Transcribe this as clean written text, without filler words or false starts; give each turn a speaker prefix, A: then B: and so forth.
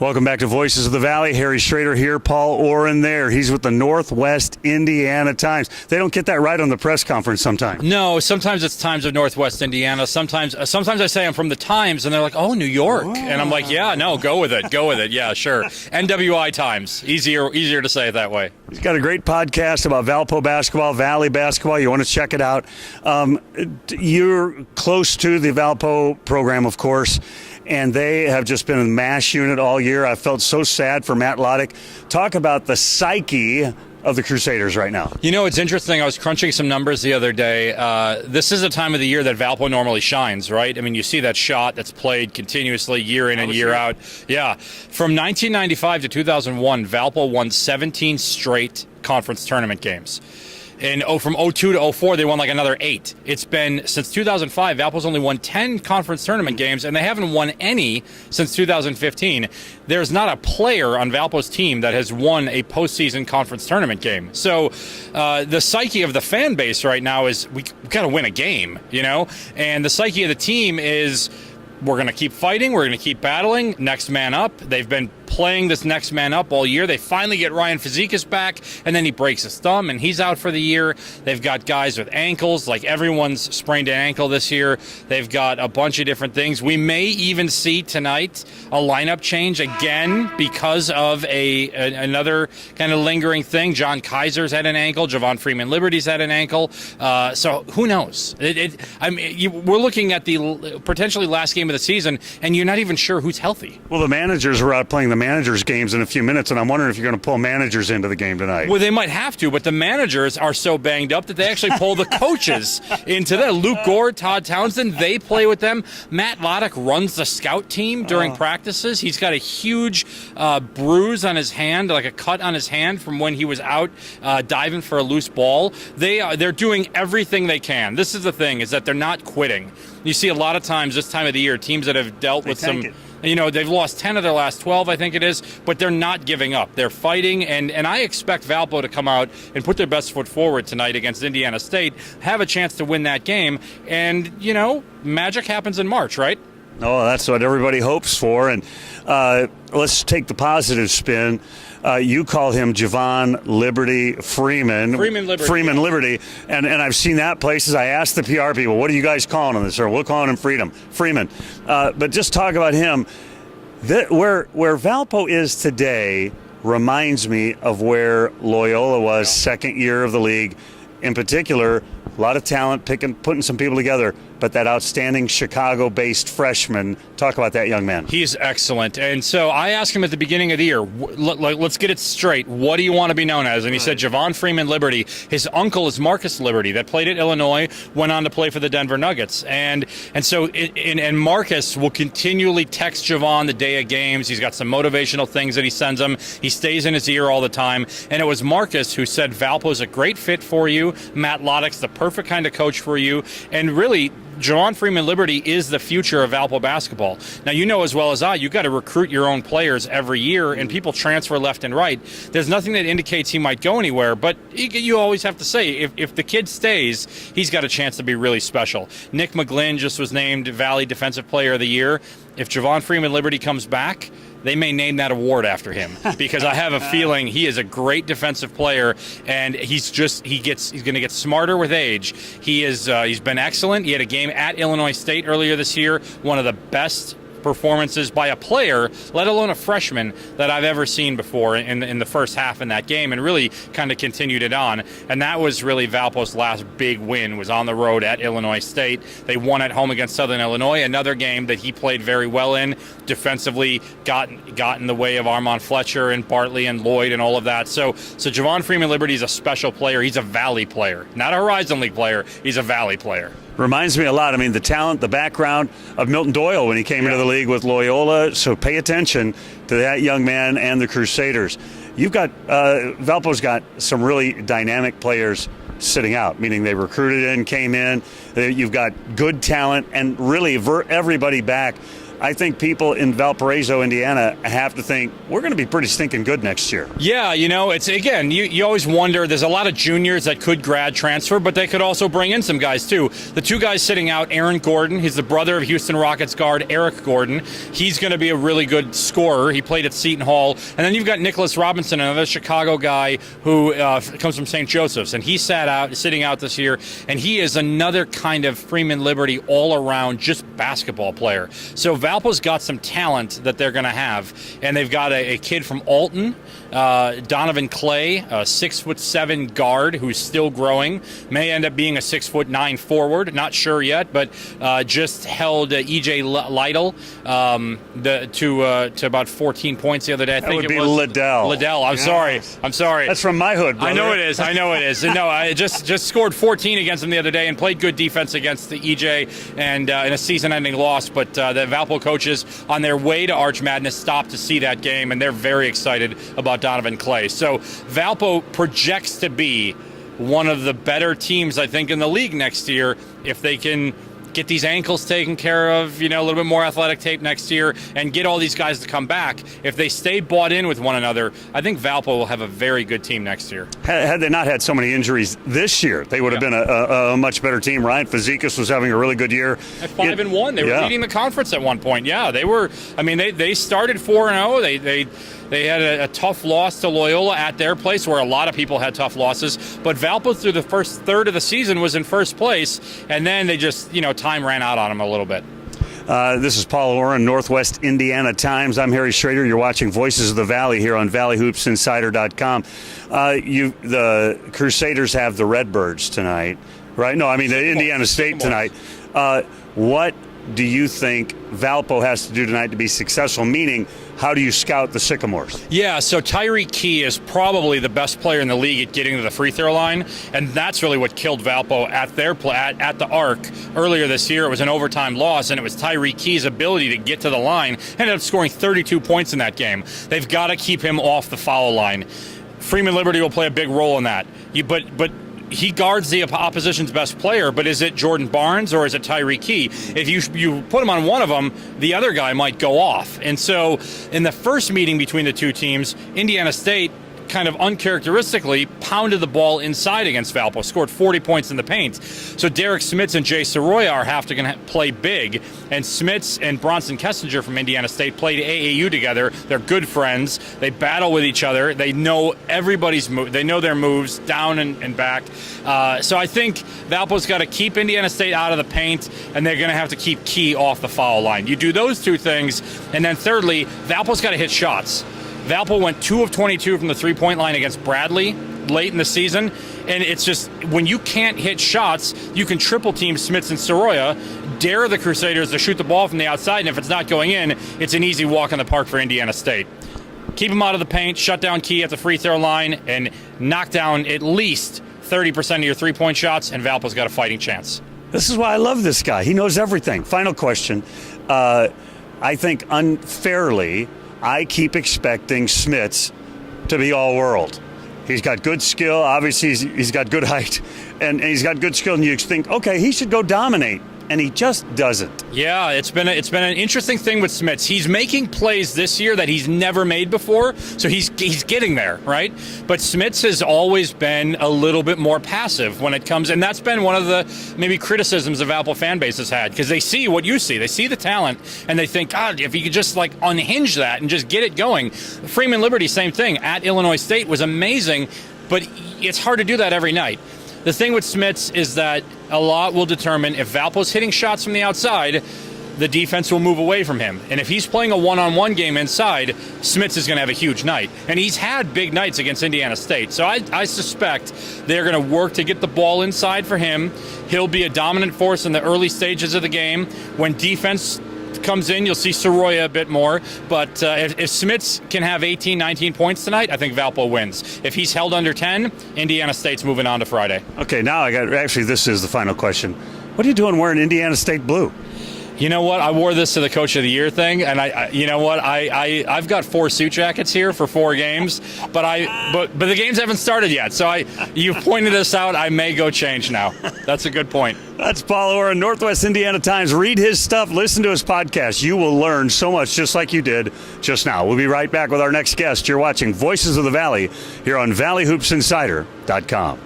A: Welcome back to Voices of the Valley. Harry Schroeder here, Paul Oren there. He's with the Northwest Indiana Times. They don't get that right on the press conference sometimes.
B: No, sometimes it's Times of Northwest Indiana. Sometimes I say I'm from the Times, and they're like, oh, New York. Oh. And I'm like, yeah, no, go with it. Yeah, sure. NWI Times. Easier to say it that way.
A: He's got a great podcast about Valpo basketball, Valley basketball. You want to check it out. You're close to the Valpo program, of course, and they have just been a mash unit all year. I felt so sad for Matt Loddick. Talk about the psyche of the Crusaders right now.
B: You know, it's interesting. I was crunching some numbers the other day. This is a time of the year that Valpo normally shines, right? I mean, you see that shot that's played continuously year in and year out. Yeah. From 1995 to 2001, Valpo won 17 straight conference tournament games. And from 02 to 04, they won like another 8. It's been, since 2005, Valpo's only won 10 conference tournament games, and they haven't won any since 2015. There's not a player on Valpo's team that has won a postseason conference tournament game. So the psyche of the fan base right now is we got to win a game, you know? And the psyche of the team is we're going to keep fighting, we're going to keep battling, next man up. They've been playing this next man up all year. They finally get Ryan Fazekas back, and then he breaks his thumb, and he's out for the year. They've got guys with ankles, like everyone's sprained an ankle this year. They've got a bunch of different things. We may even see tonight a lineup change again because of another kind of lingering thing. John Kaiser's had an ankle. Javon Freeman-Liberty's had an ankle. So who knows? We're looking at the potentially last game of the season, and you're not even sure who's healthy.
A: Well, the managers are out playing the managers' games in a few minutes, and I'm wondering if you're going to pull managers into the game tonight.
B: Well, they might have to, but the managers are so banged up that they actually pull the coaches into that. Luke Gore, Todd Townsend, they play with them. Matt Loddick runs the scout team during practices. He's got a huge bruise on his hand, like a cut on his hand from when he was out diving for a loose ball. They're doing everything they can. This is the thing, is that they're not quitting. You see a lot of times this time of the year, teams that have dealt with some... You know, they've lost 10 of their last 12, I think it is, but they're not giving up. They're fighting, and I expect Valpo to come out and put their best foot forward tonight against Indiana State, have a chance to win that game, and, you know, magic happens in March, right?
A: Oh, that's what everybody hopes for, and let's take the positive spin. You call him Javon Liberty Freeman. Freeman Liberty. And I've seen that places. I asked the PR people, what are you guys calling him this? Or we're calling him Freeman. But just talk about him. Where Valpo is today reminds me of where Loyola was second year of the league. In particular, a lot of talent, putting some people together, but that outstanding Chicago-based freshman. Talk about that young man.
B: He's excellent. And so I asked him at the beginning of the year, let's get it straight. What do you want to be known as? And he said Javon Freeman-Liberty. His uncle is Marcus Liberty, that played at Illinois, went on to play for the Denver Nuggets. And so Marcus will continually text Javon the day of games. He's got some motivational things that he sends him. He stays in his ear all the time. And it was Marcus who said, Valpo's a great fit for you. Matt Loddick's the perfect kind of coach for you. And really, Javon Freeman-Liberty is the future of Valpo basketball. Now, you know as well as I, you've got to recruit your own players every year, and people transfer left and right. There's nothing that indicates he might go anywhere, but you always have to say, if the kid stays, he's got a chance to be really special. Nick McGlynn just was named Valley Defensive Player of the Year. If Javon Freeman-Liberty comes back, they may name that award after him, because I have a feeling he is a great defensive player, and he's going to get smarter with age. He's been excellent. He had a game at Illinois State earlier this year, one of the best performances by a player, let alone a freshman, that I've ever seen before in the first half in that game, and really kind of continued it on. And that was really Valpo's last big win, was on the road at Illinois State. They won at home against Southern Illinois, another game that he played very well in. Defensively got in the way of Armand Fletcher and Bartley and Lloyd and all of that. So Javon Freeman-Liberty is a special player. He's a Valley player, not a Horizon League player. He's a Valley player.
A: Reminds me a lot. I mean, the talent, the background of Milton Doyle when he came into the league with Loyola. So pay attention to that young man and the Crusaders. You've got Valpo's got some really dynamic players sitting out, meaning they recruited in, came in. You've got good talent, and really everybody back. I think people in Valparaiso, Indiana, have to think we're going to be pretty stinking good next year.
B: Yeah, it's, again, you always wonder, there's a lot of juniors that could grad transfer, but they could also bring in some guys too. The two guys sitting out, Aaron Gordon, he's the brother of Houston Rockets guard Eric Gordon. He's going to be a really good scorer. He played at Seton Hall. And then you've got Nicholas Robinson, another Chicago guy who comes from St. Joseph's, and he's sitting out this year, and he is another kind of Freeman Liberty all-around just basketball player. So Valpo's got some talent that they're going to have, and they've got a kid from Alton, Donovan Clay, a 6'7" guard who's still growing, may end up being a 6'9" forward, not sure yet, but just held E.J. Lytle to about 14 points the other day. I think
A: would
B: it
A: be
B: was
A: Liddell.
B: Liddell. I'm sorry.
A: That's from my hood, brother.
B: I know it is. No, I just scored 14 against them the other day and played good defense against the EJ and in a season-ending loss. But the Valpo coaches on their way to Arch Madness stopped to see that game, and they're very excited about Donovan Clay. So Valpo projects to be one of the better teams, I think, in the league next year if they can get these ankles taken care of, a little bit more athletic tape next year, and get all these guys to come back. If they stay bought in with one another, I think Valpo will have a very good team next year.
A: Had they not had so many injuries this year, they would have been a much better team. Ryan Fazekas was having a really good year.
B: At 5-1, they were leading the conference at one point. Yeah, they were. I mean, they started 4-0. They had a tough loss to Loyola at their place, where a lot of people had tough losses. But Valpo, through the first third of the season, was in first place, and then they just, time ran out on them a little bit.
A: This is Paul Oren, Northwest Indiana Times. I'm Harry Schroeder. You're watching Voices of the Valley here on ValleyHoopsInsider.com. The Crusaders have the Redbirds tonight, right? No, I mean the Indiana State tonight. What do you think Valpo has to do tonight to be successful? Meaning, how do you scout the Sycamores?
B: Yeah, so Tyreek Key is probably the best player in the league at getting to the free throw line, and that's really what killed Valpo at their at the Arc earlier this year. It was an overtime loss, and it was Tyreek Key's ability to get to the line. Ended up scoring 32 points in that game. They've got to keep him off the foul line. Freeman Liberty will play a big role in that. But he guards the opposition's best player, but is it Jordan Barnes or is it Tyreek Key? If you put him on one of them, the other guy might go off. And so in the first meeting between the two teams, Indiana State kind of uncharacteristically pounded the ball inside against Valpo, scored 40 points in the paint. So Derek Smits and Jay Soroya are going to play big, and Smits and Bronson Kessinger from Indiana State played AAU together. They're good friends. They battle with each other. They know everybody's move. They know their moves down and back. So I think Valpo's got to keep Indiana State out of the paint, and they're going to have to keep Key off the foul line. You do those two things, and then thirdly, Valpo's got to hit shots. Valpo went 2 of 22 from the three-point line against Bradley late in the season, and it's just when you can't hit shots, you can triple team Smits and Soroya, dare the Crusaders to shoot the ball from the outside, and if it's not going in, it's an easy walk in the park for Indiana State. Keep them out of the paint, shut down Key at the free throw line, and knock down at least 30% of your three-point shots, and Valpo's got a fighting chance.
A: This is why I love this guy. He knows everything. Final question. I think unfairly, I keep expecting Smits to be all-world. He's got good skill. Obviously, he's got good height, and he's got good skill. And you think, okay, he should go dominate, and he just doesn't.
B: Yeah, it's been an interesting thing with Smits. He's making plays this year that he's never made before, so he's getting there, right? But Smits has always been a little bit more passive when it comes, and that's been one of the maybe criticisms the Valpo fan base has had, because they see what you see. They see the talent, and they think, God, if you could just unhinge that and just get it going. Freeman Liberty, same thing, at Illinois State was amazing, but it's hard to do that every night. The thing with Smits is that a lot will determine if Valpo's hitting shots from the outside, the defense will move away from him. And if he's playing a one-on-one game inside, Smits is going to have a huge night. And he's had big nights against Indiana State. So I suspect they're going to work to get the ball inside for him. He'll be a dominant force in the early stages of the game. When defense comes in, you'll see Soroya a bit more. But if Smits can have 18, 19 points tonight, I think Valpo wins. If he's held under 10, Indiana State's moving on to Friday.
A: Okay, now this is the final question. What are you doing wearing Indiana State blue?
B: You know what? I wore this to the Coach of the Year thing, and you know what? I've got 4 suit jackets here for 4 games, but the games haven't started yet. So you've pointed this out. I may go change now. That's a good point.
A: That's Paul Oren, Northwest Indiana Times. Read his stuff. Listen to his podcast. You will learn so much, just like you did just now. We'll be right back with our next guest. You're watching Voices of the Valley here on ValleyHoopsInsider.com.